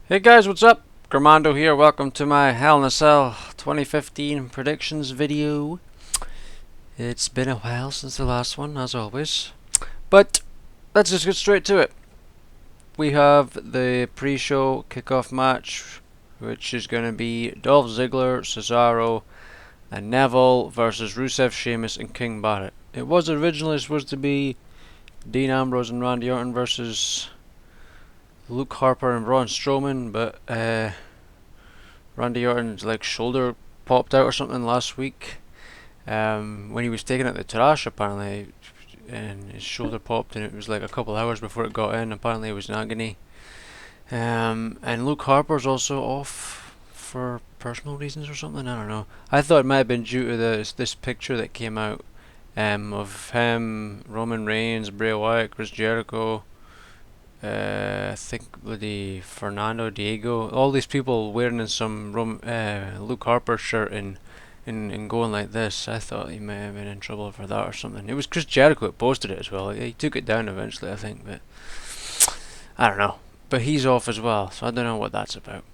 Hey guys, what's up? Gramando here. Welcome to my Hell in a Cell 2015 predictions video. It's been a while since the last one, as always. But let's just get straight to it. We have the pre-show kickoff match, which is going to be Dolph Ziggler, Cesaro, and Neville versus Rusev, Sheamus, and King Barrett. It was originally supposed to be Dean Ambrose and Randy Orton versus Luke Harper and Braun Strowman, but Randy Orton's shoulder popped out or something last week when he was taking out the trash apparently, and his shoulder popped, and it was like a couple hours before it got in. Apparently it was in agony. And Luke Harper's also off for personal reasons or something. I don't know. I thought it might have been due to this picture that came out of him, Roman Reigns, Bray Wyatt, Chris Jericho. I think bloody Fernando, Diego, all these people wearing in some Luke Harper shirt and going like this. I thought he may have been in trouble for that or something. It was Chris Jericho that posted it as well. He took it down eventually, I think, but I don't know. But he's off as well, so I don't know what that's about.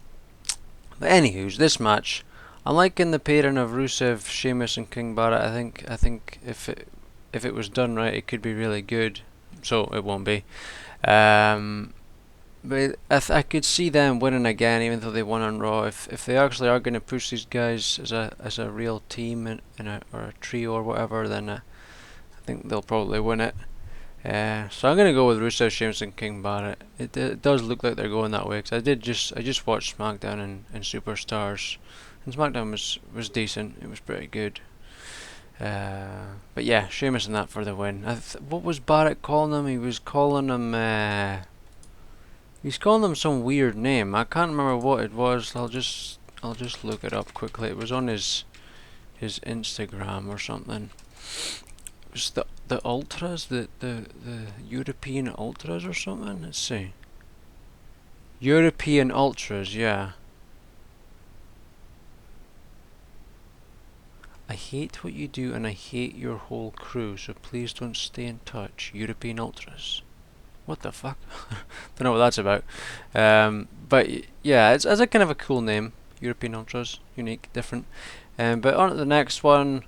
But anywho's, this match, I'm liking the pairing of Rusev, Sheamus, and King Barrett. I think if it was done right, it could be really good. So it won't be. But I could see them winning again, even though they won on Raw. If they actually are going to push these guys as a real team or a trio or whatever, then I think they'll probably win it. So I'm gonna go with Rusev, Sheamus, and King Barrett. It does look like they're going that way, 'cause I just watched SmackDown and Superstars, and SmackDown was decent. It was pretty good. But yeah, Sheamus and that for the win. What was Barrett calling them? He was calling them. He's calling them some weird name. I can't remember what it was. I'll just look it up quickly. It was on his Instagram or something. It was the Ultras, the European Ultras or something. Let's see. European Ultras, yeah. I hate what you do and I hate your whole crew, so please don't stay in touch. European Ultras. What the fuck? Don't know what that's about. But yeah, it's a kind of a cool name. European Ultras. Unique, different. But on to the next one.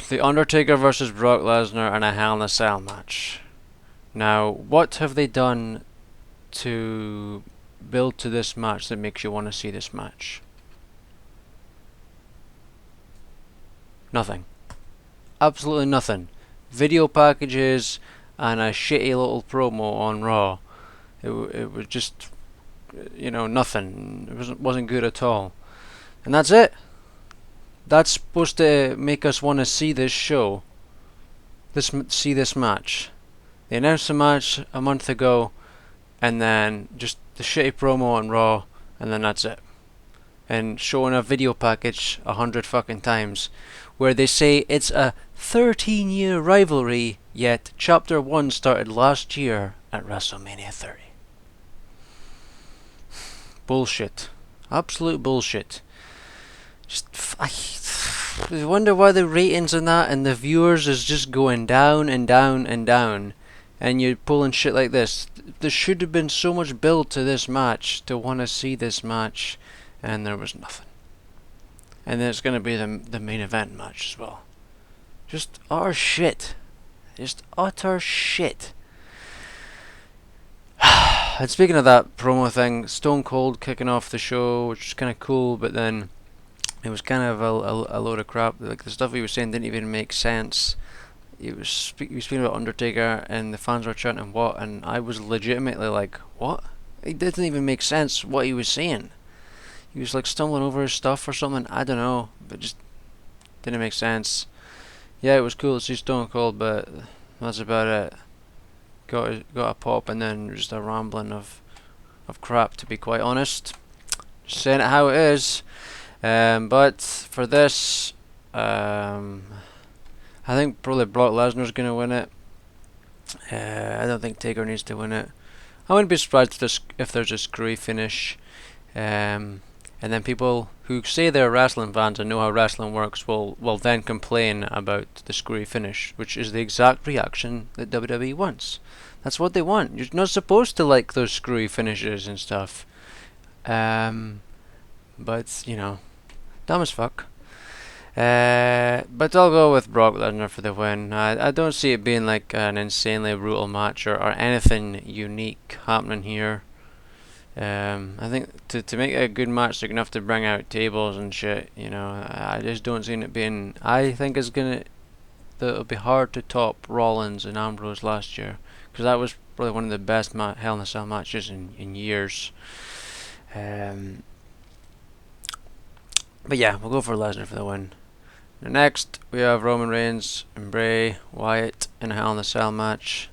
The Undertaker versus Brock Lesnar in a Hell in a Cell match. Now, what have they done to build to this match that makes you want to see this match? Nothing. Absolutely nothing. Video packages and a shitty little promo on Raw. It was just, nothing. It wasn't good at all. And that's it. That's supposed to make us want to see this show. See this match. They announced the match a month ago, and then just the shitty promo on Raw, and then that's it. And showing a video package 100 fucking times, where they say it's a 13-year rivalry, yet Chapter 1 started last year at WrestleMania 30. Bullshit. Absolute bullshit. I wonder why the ratings on that and the viewers is just going down and down and down, and you're pulling shit like this. There should have been so much build to this match to want to see this match, and there was nothing. And then it's going to be the main event match as well. Just utter shit. Just utter shit. And speaking of that promo thing, Stone Cold kicking off the show, which was kind of cool, but then it was kind of a load of crap. Like, the stuff he was saying didn't even make sense. He was speaking about Undertaker, and the fans were chanting what, and I was legitimately like, what? It didn't even make sense what he was saying. He was like stumbling over his stuff or something. I don't know, but just didn't make sense. Yeah, it was cool to see Stone Cold, but that's about it. Got a pop, and then just a rambling of crap, to be quite honest. Just saying it how it is. But for this, I think probably Brock Lesnar's going to win it. I don't think Taker needs to win it. I wouldn't be surprised if there's a screwy finish. And then people who say they're wrestling fans and know how wrestling works will then complain about the screwy finish, which is the exact reaction that WWE wants. That's what they want. You're not supposed to like those screwy finishes and stuff. But you know, dumb as fuck. But I'll go with Brock Lesnar for the win. I don't see it being like an insanely brutal match or anything unique happening here. I think to make it a good match, they're gonna have to bring out tables and shit. You know, I just don't see it being. I think it'll be hard to top Rollins and Ambrose last year, because that was probably one of the best Hell in a Cell matches in years. But yeah, we'll go for Lesnar for the win. Next, we have Roman Reigns and Bray Wyatt in a Hell in a Cell match.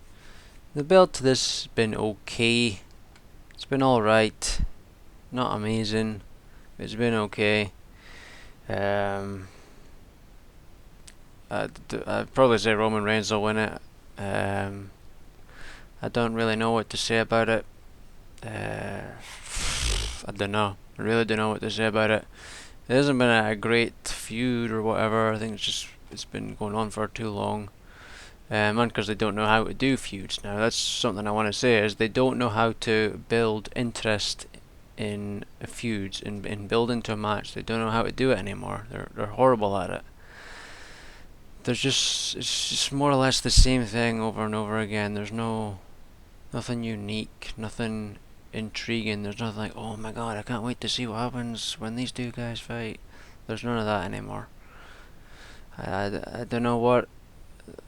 The build to this has been okay. It's been alright. Not amazing. It's been okay. I'd probably say Roman Reigns will win it. I don't really know what to say about it. I don't know. I really don't know what to say about it. It hasn't been a great feud or whatever. I think it's been going on for too long. And because they don't know how to do feuds now. That's something I want to say, is they don't know how to build interest in feuds, in build into a match. They don't know how to do it anymore. They're horrible at it. It's just more or less the same thing over and over again. There's nothing unique, nothing intriguing. There's nothing like, oh my god, I can't wait to see what happens when these two guys fight. There's none of that anymore. I don't know what.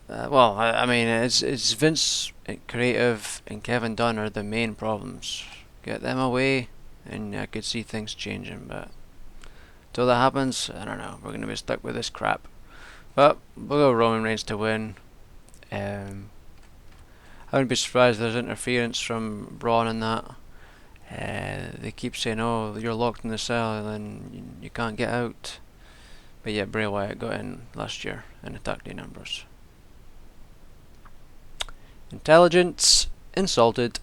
I mean, it's Vince, creative, and Kevin Dunn are the main problems. Get them away, and I could see things changing. But till that happens, I don't know. We're gonna be stuck with this crap. But we'll go Roman Reigns to win. I wouldn't be surprised if there's interference from Braun in that. They keep saying, "Oh, you're locked in the cell, and you can't get out." But yeah, Bray Wyatt got in last year and attacked Dean Ambrose. Intelligence insulted.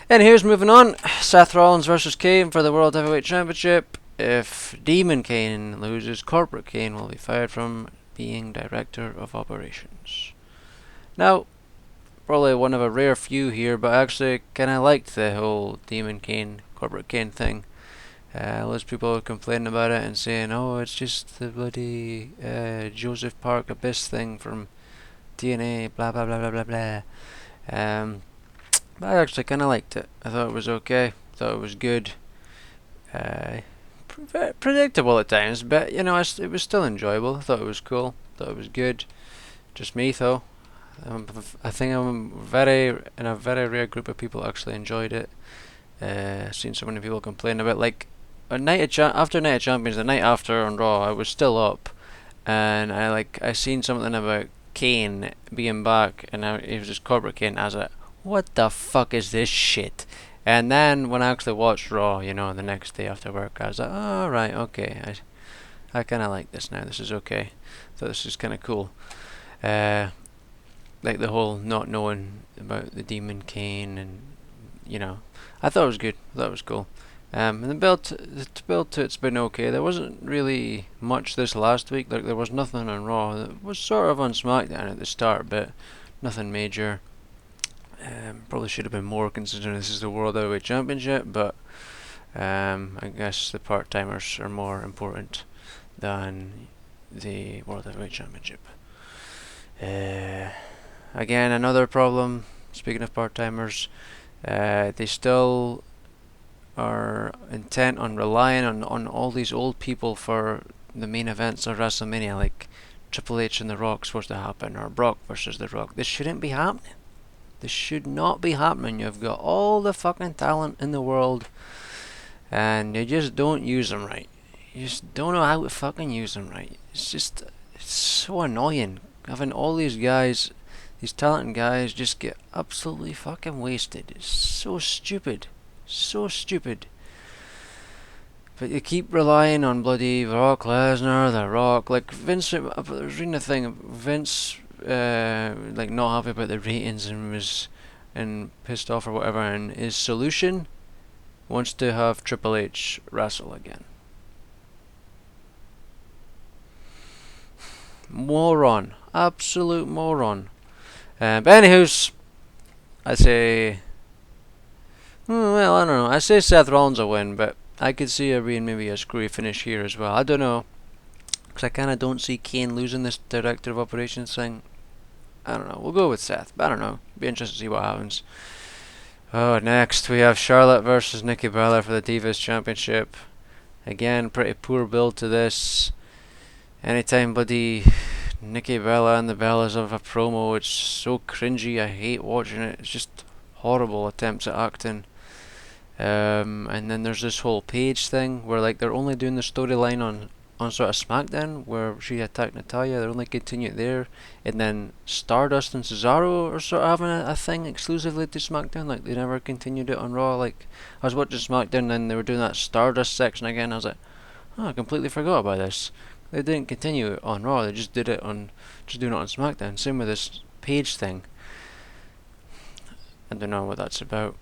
And here's moving on. Seth Rollins versus Kane for the World Heavyweight Championship. If Demon Kane loses, Corporate Kane will be fired from being Director of Operations. Now, probably one of a rare few here, but I actually kind of liked the whole Demon Kane, Corporate Kane thing. Lots of people are complaining about it and saying, oh, it's just the bloody Joseph Park Abyss thing from TNA, blah blah blah blah blah blah. But I actually kind of liked it. I thought it was okay. I thought it was good. Predictable at times, but you know, it was still enjoyable. I thought it was cool. I thought it was good. Just me though. I think I'm in a very rare group of people actually enjoyed it. Seen so many people complain about, like, after Night of Champions, the night after on Raw, I was still up, and I seen something about Kane being back, and it was just Corporate Kane. I was like, what the fuck is this shit? And then when I actually watched Raw, you know, the next day after work, I was like, oh right, okay, I kind of like this now. This is okay. So this is kind of cool. Like the whole not knowing about the Demon Kane, and you know, I thought it was good. I thought it was cool. And the build to it's been okay. There wasn't really much this last week. Like there was nothing on Raw. It was sort of on SmackDown at the start, but nothing major. Probably should have been more, considering this is the World Heavyweight Championship. But I guess the part timers are more important than the World Heavyweight Championship. Again, another problem. Speaking of part timers, they still are intent on relying on all these old people for the main events of WrestleMania, like Triple H and The Rock supposed to happen, or Brock versus The Rock. This shouldn't be happening. This should not be happening. You've got all the fucking talent in the world, and you just don't use them right. You just don't know how to fucking use them right. It's so annoying having all these guys, these talented guys, just get absolutely fucking wasted. It's so stupid. So stupid. But you keep relying on bloody Brock Lesnar, The Rock. Like Vince, I was reading a thing. Vince, like not happy about the ratings and pissed off or whatever. And his solution, wants to have Triple H wrestle again. Moron, absolute moron. But anywho's, I say, well, I don't know. I say Seth Rollins will win, but I could see it being maybe a screwy finish here as well. I don't know, because I kind of don't see Kane losing this director of operations thing. I don't know. We'll go with Seth, but I don't know. Be interested to see what happens. Oh, next we have Charlotte versus Nikki Bella for the Divas Championship. Again, pretty poor build to this. Anytime bloody Nikki Bella and the Bellas have a promo, it's so cringy. I hate watching it. It's just horrible attempts at acting. And then there's this whole Paige thing where like they're only doing the storyline on sort of SmackDown where she attacked Natalya. They're only continuing it there, and then Stardust and Cesaro are sort of having a thing exclusively to SmackDown. Like they never continued it on Raw. Like I was watching SmackDown and then they were doing that Stardust section again. I was like, oh, I completely forgot about this. They didn't continue it on Raw. They just did it on doing it on SmackDown. Same with this Paige thing. I don't know what that's about.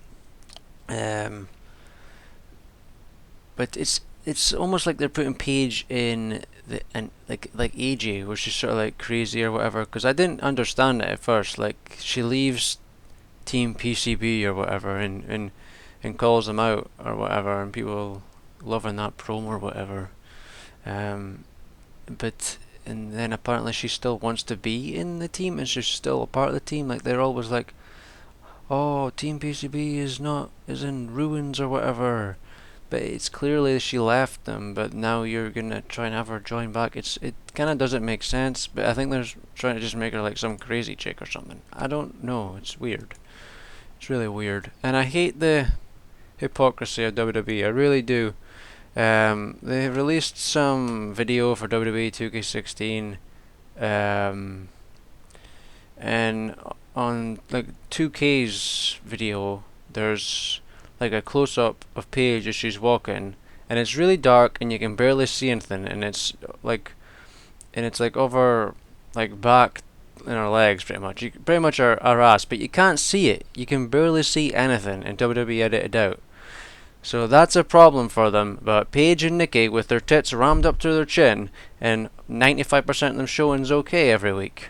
But it's almost like they're putting Paige in the and like AJ, where she's sort of like crazy or whatever. Because I didn't understand it at first. Like she leaves Team PCB or whatever, and calls them out or whatever, and people loving that promo or whatever. But and then apparently she still wants to be in the team, and she's still a part of the team. Like they're always like, oh, Team PCB is in ruins or whatever. But it's clearly she left them, but now you're gonna try and have her join back. It kind of doesn't make sense, but I think they're trying to just make her like some crazy chick or something. I don't know. It's weird. It's really weird, and I hate the hypocrisy of WWE. I really do. They released some video for WWE 2K16, and on like 2K's video, there's like a close-up of Paige as she's walking, and it's really dark and you can barely see anything, and it's like over like back in her legs pretty much. You pretty much her ass, but you can't see it. You can barely see anything, and WWE edited out. So that's a problem for them. But Paige and Nikki with their tits rammed up to their chin and 95% of them showing's okay every week.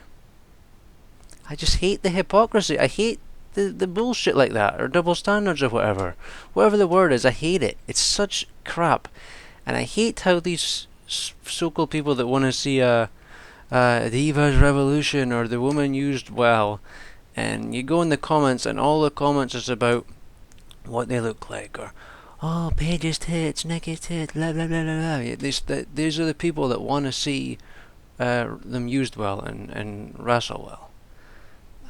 I just hate the hypocrisy. I hate the bullshit like that, or double standards or whatever the word is. I hate it. It's such crap, and I hate how these so-called people that want to see a Divas Revolution or the woman used well, and you go in the comments and all the comments is about what they look like, or oh, Paige's tits, Nikki's tits, blah blah blah blah blah. These are the people that want to see them used well and wrestle well.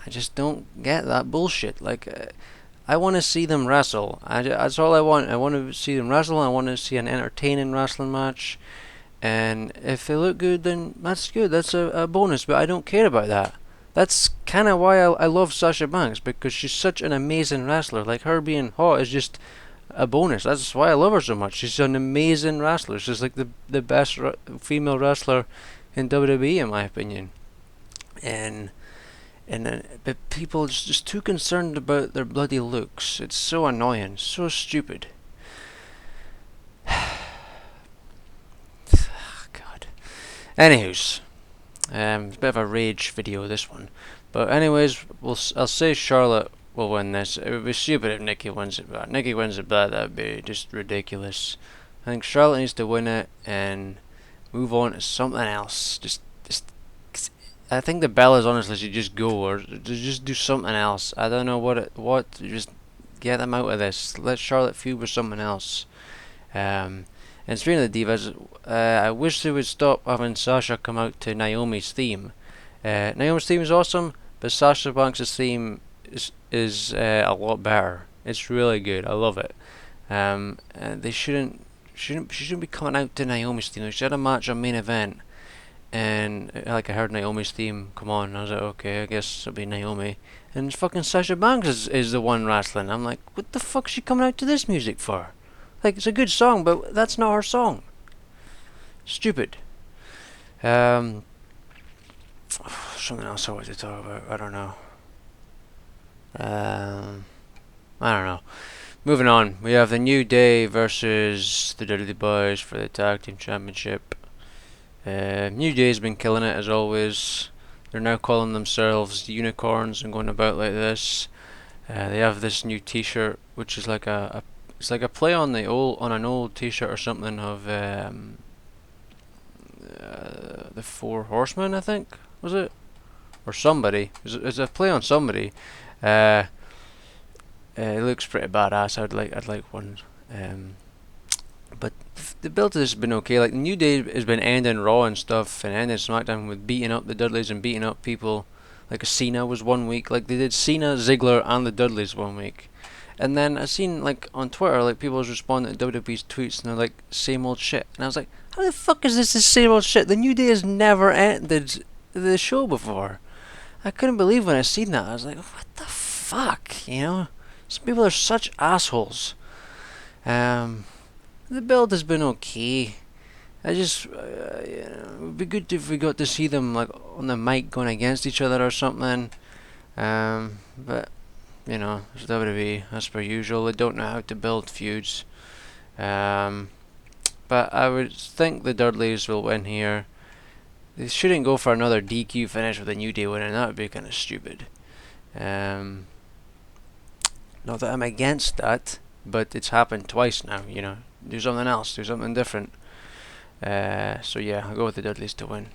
I just don't get that bullshit. Like, I want to see them wrestle. That's all I want. I want to see them wrestle. I want to see an entertaining wrestling match. And if they look good, then that's good. That's a bonus. But I don't care about that. That's kind of why I love Sasha Banks, because she's such an amazing wrestler. Like, her being hot is just a bonus. That's why I love her so much. She's an amazing wrestler. She's like the best female wrestler in WWE, in my opinion. But people are just too concerned about their bloody looks. It's so annoying, so stupid. God. Anywhoos, it's a bit of a rage video, this one. But anyways, I'll say Charlotte will win this. It would be stupid if Nikki wins it, but Nikki wins it, but that would be just ridiculous. I think Charlotte needs to win it and move on to something else. I think the Bellas honestly should just go, or just do something else. I don't know what. Just get them out of this. Let Charlotte feud with someone else. And speaking of the Divas, I wish they would stop having Sasha come out to Naomi's theme. Naomi's theme is awesome, but Sasha Banks' theme is a lot better. It's really good. I love it. They shouldn't be coming out to Naomi's theme. They should have a match on main event. And like I heard Naomi's theme come on, and I was like, okay, I guess it'll be Naomi. And fucking Sasha Banks is the one wrestling. I'm like, what the fuck is she coming out to this music for? Like, it's a good song, but that's not her song. Stupid. Something else I wanted to talk about. I don't know. I don't know. Moving on, we have the New Day versus the Dudley Boys for the Tag Team Championship. New Day's been killing it as always. They're now calling themselves unicorns and going about like this. They have this new T-shirt, which is like it's like a play on an old T-shirt or something of the Four Horsemen, I think, was it, or somebody? It's a play on somebody. Uh, it looks pretty badass. I'd like one. Um, but the build has been okay. Like the New Day has been ending Raw and stuff, and ending SmackDown with beating up the Dudleys and beating up people. Like a Cena was one week. Like they did Cena, Ziggler, and the Dudleys one week. And then I seen like on Twitter, like people was responding to WWE's tweets, and they're like same old shit. And I was like, how the fuck is this the same old shit? The New Day has never ended the show before. I couldn't believe when I seen that. I was like, what the fuck, you know? Some people are such assholes. The build has been okay. I just, it would be good if we got to see them like on the mic going against each other or something. But you know, it's WWE as per usual. They don't know how to build feuds. But I would think the Dudleys will win here. They shouldn't go for another DQ finish with a New Day winning. That would be kind of stupid. Not that I'm against that, but it's happened twice now. You know, do something else, do something different. So yeah, I'll go with the Dudleys to win.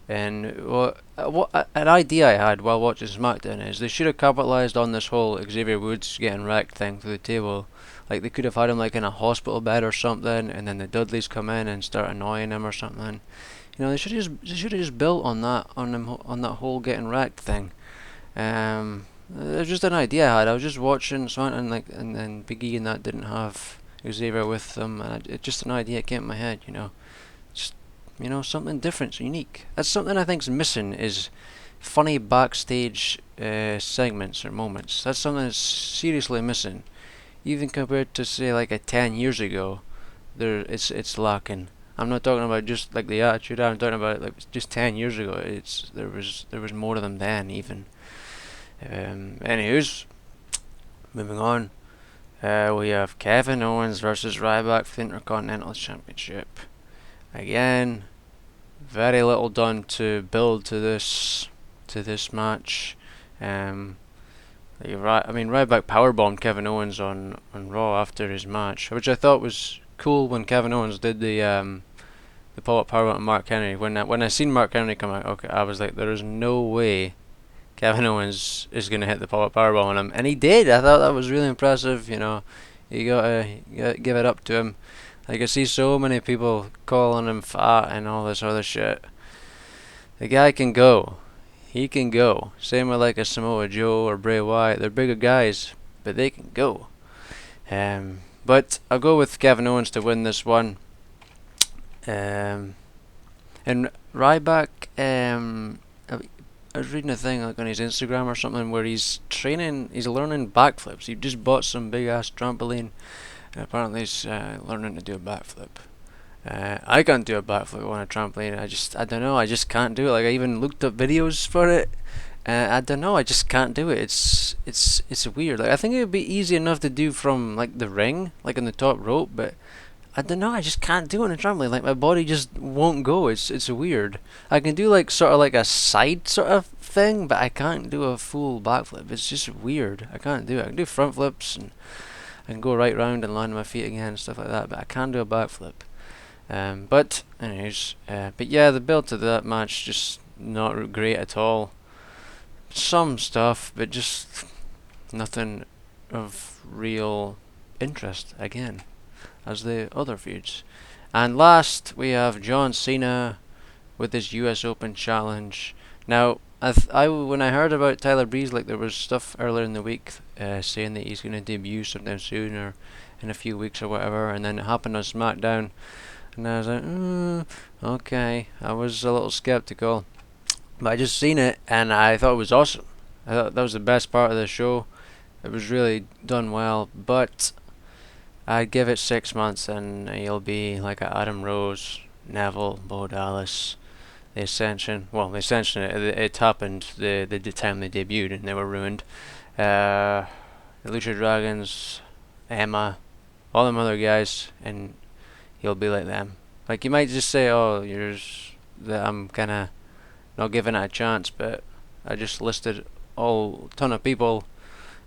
And an idea I had while watching SmackDown is they should have capitalised on this whole Xavier Woods getting wrecked thing through the table. Like they could have had him like in a hospital bed or something, and then the Dudleys come in and start annoying him or something. You know, they should have just built on that on that whole getting wrecked thing. It was just an idea I had. I was just watching SmackDown, like, and then Big E and that didn't have Xavier with them, and it's just an idea that came in my head. You know, something different, unique. That's something I think's missing is funny backstage segments or moments. That's something that's seriously missing. Even compared to say like a 10 years ago, it's lacking. I'm not talking about just like the Attitude Era. I'm talking about like just 10 years ago. There was more of them then even. Anyways, moving on. We have Kevin Owens versus Ryback for the Intercontinental Championship. Again, very little done to build to this match. Ryback powerbombed Kevin Owens on Raw after his match, which I thought was cool when Kevin Owens did the pull-up powerbomb on Mark Henry. When I seen Mark Henry come out, okay, I was like, there is no way Kevin Owens is gonna hit the pull-up powerbomb on him, and he did. I thought that was really impressive. You know, you gotta give it up to him. Like I see so many people calling him fat and all this other shit. The guy can go. He can go. Same with like a Samoa Joe or Bray Wyatt. They're bigger guys, but they can go. But I'll go with Kevin Owens to win this one. And Ryback, I was reading a thing like on his Instagram or something where he's learning backflips. He just bought some big ass trampoline. And apparently he's learning to do a backflip. I can't do a backflip on a trampoline. I don't know. I just can't do it. Like I even looked up videos for it. I don't know. I just can't do it. It's weird. Like I think it would be easy enough to do from like the ring, like on the top rope. But I don't know. I just can't do it on a trampoline. Like my body just won't go. It's weird. I can do like sort of like a side sort of thing, but I can't do a full backflip. It's just weird. I can't do it. I can do front flips and I can go right round and land on my feet again and stuff like that, but I can't do a backflip. But anyways, but yeah, the build to that match just not great at all. Some stuff, but just nothing of real interest again, as the other feuds. And last we have John Cena with his US Open challenge. Now, when I heard about Tyler Breeze, like there was stuff earlier in the week saying that he's going to debut sometime soon or in a few weeks or whatever, and then it happened on SmackDown, and I was like, okay. I was a little skeptical, but I just seen it and I thought it was awesome. I thought that was the best part of the show. It was really done well, but I'd give it 6 months and he'll be like a Adam Rose, Neville, Bo Dallas. The Ascension, it happened the time they debuted and they were ruined. The Lucha Dragons, Emma, all them other guys, and he'll be like them. Like you might just say, I'm kind of not giving it a chance, but I just listed ton of people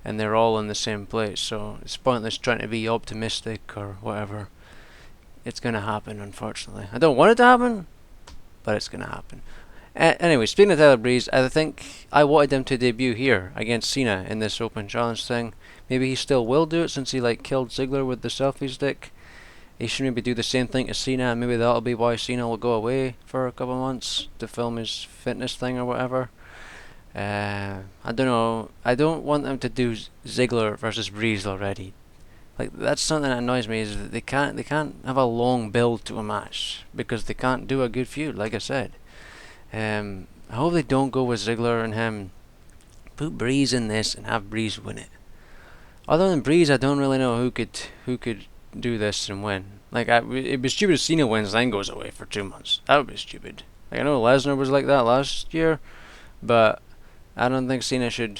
and they're all in the same place. So it's pointless trying to be optimistic or whatever. It's gonna happen, unfortunately. I don't want it to happen, but it's gonna happen. Anyway, speaking of Tyler Breeze, I think I wanted him to debut here against Cena in this Open Challenge thing. Maybe he still will do it since he killed Ziggler with the selfie stick. He should maybe do the same thing to Cena, and maybe that'll be why Cena will go away for a couple of months to film his fitness thing or whatever. I don't know. I don't want them to do Ziggler versus Breeze already. That's something that annoys me, is that they can't have a long build to a match because they can't do a good feud. Like I said, I hope they don't go with Ziggler and him. Put Breeze in this and have Breeze win it. Other than Breeze, I don't really know who could do this and win. It'd be stupid if Cena wins and then goes away for 2 months. That would be stupid. I know Lesnar was like that last year, but I don't think Cena should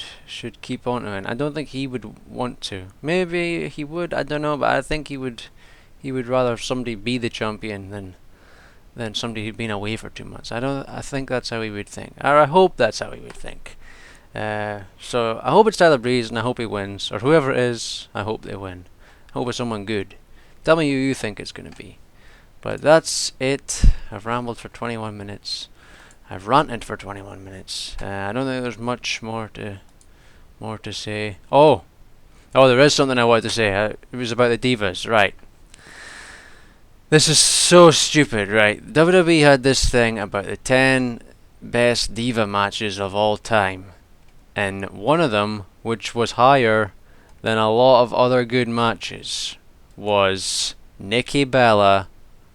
keep on to it. I don't think he would want to. Maybe he would, I don't know, but I think he would rather somebody be the champion than somebody who'd been away for 2 months. I think that's how he would think. Or I hope that's how he would think. So I hope it's Tyler Breeze and I hope he wins. Or whoever it is, I hope they win. I hope it's someone good. Tell me who you think it's going to be. But that's it. I've rambled for 21 minutes. I've ranted for 21 minutes. I don't think there's much more to say. Oh, there is something I wanted to say. It was about the divas, right? This is so stupid, right? WWE had this thing about the 10 best diva matches of all time, and one of them, which was higher than a lot of other good matches, was Nikki Bella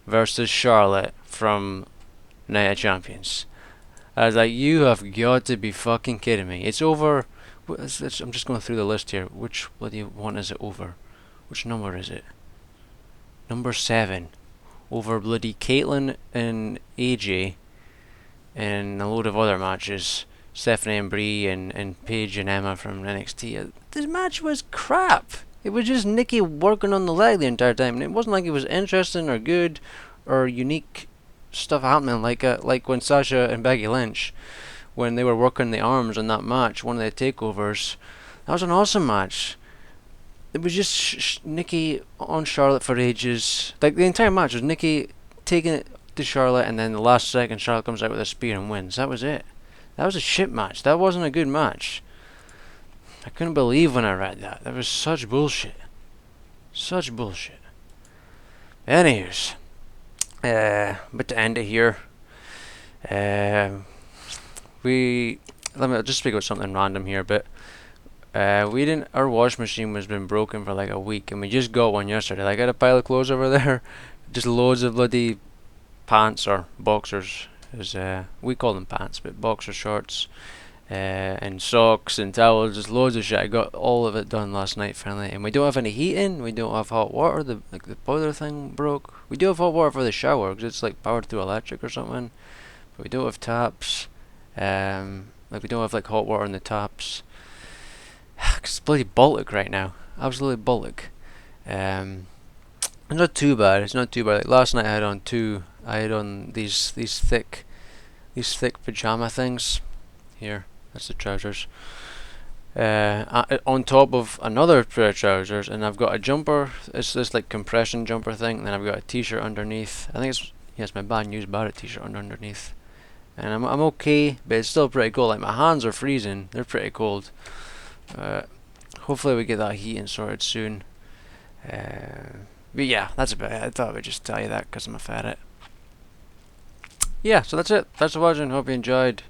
versus Charlotte from Night of Champions. I was like, you have got to be fucking kidding me. It's over. I'm just going through the list here. Which bloody one is it over? Which number is it? Number 7. Over bloody Caitlyn and AJ and a load of other matches. Stephanie and Brie and Paige and Emma from NXT. This match was crap. It was just Nikki working on the leg the entire time. And it wasn't like it was interesting or good or unique stuff happening like when Sasha and Becky Lynch, when they were working the arms in that match, one of the takeovers. That was an awesome match. It was just Nikki on Charlotte for ages. The entire match was Nikki taking it to Charlotte, and then the last second Charlotte comes out with a spear and wins. That was it. That was a shit match. That wasn't a good match. I couldn't believe when I read that. That was such bullshit. Such bullshit. Anyways, but to end it here, let me just speak about something random here. But our wash machine has been broken for like a week, and we just got one yesterday. I got a pile of clothes over there, just loads of bloody pants or boxers, as we call them pants, but boxer shorts, and socks and towels, just loads of shit. I got all of it done last night finally, and we don't have any heating. We don't have hot water. The boiler thing broke. We do have hot water for the shower because it's powered through electric or something, but we don't have taps. We don't have hot water in the taps. It's bloody Baltic right now, absolutely Baltic. It's not too bad. It's not too bad. Last night I had on these thick pajama things. Here, that's the trousers. On top of another pair of trousers, and I've got a jumper. It's this compression jumper thing. And then I've got a t-shirt underneath. I think it's my Bad News Barrett t-shirt underneath. And I'm okay, but it's still pretty cold. My hands are freezing. They're pretty cold. Hopefully we get that heating sorted soon. But yeah, that's about it. I thought I would just tell you that because I'm a ferret. Yeah, so that's it. Thanks for watching. Hope you enjoyed.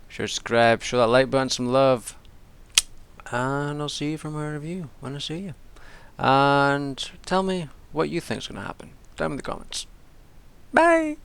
Be sure to subscribe, show that like button some love, and I'll see you for my review when I see you. And tell me what you think's gonna happen down in the comments. Bye.